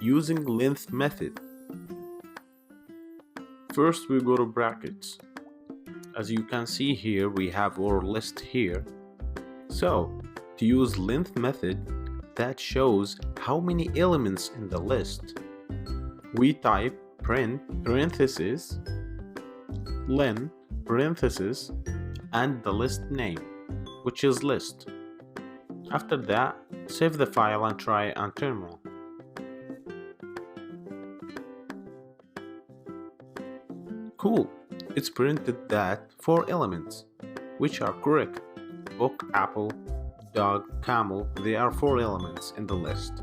using length method. First we go to brackets. As you can see here, we have our list here. So to use length method that shows how many elements in the list, we type print parenthesis len parenthesis and the list name, which is list. After that, save the file and try it on terminal. Cool, it's printed that 4 elements, which are correct. Book, apple, dog, camel, they are 4 elements in the list.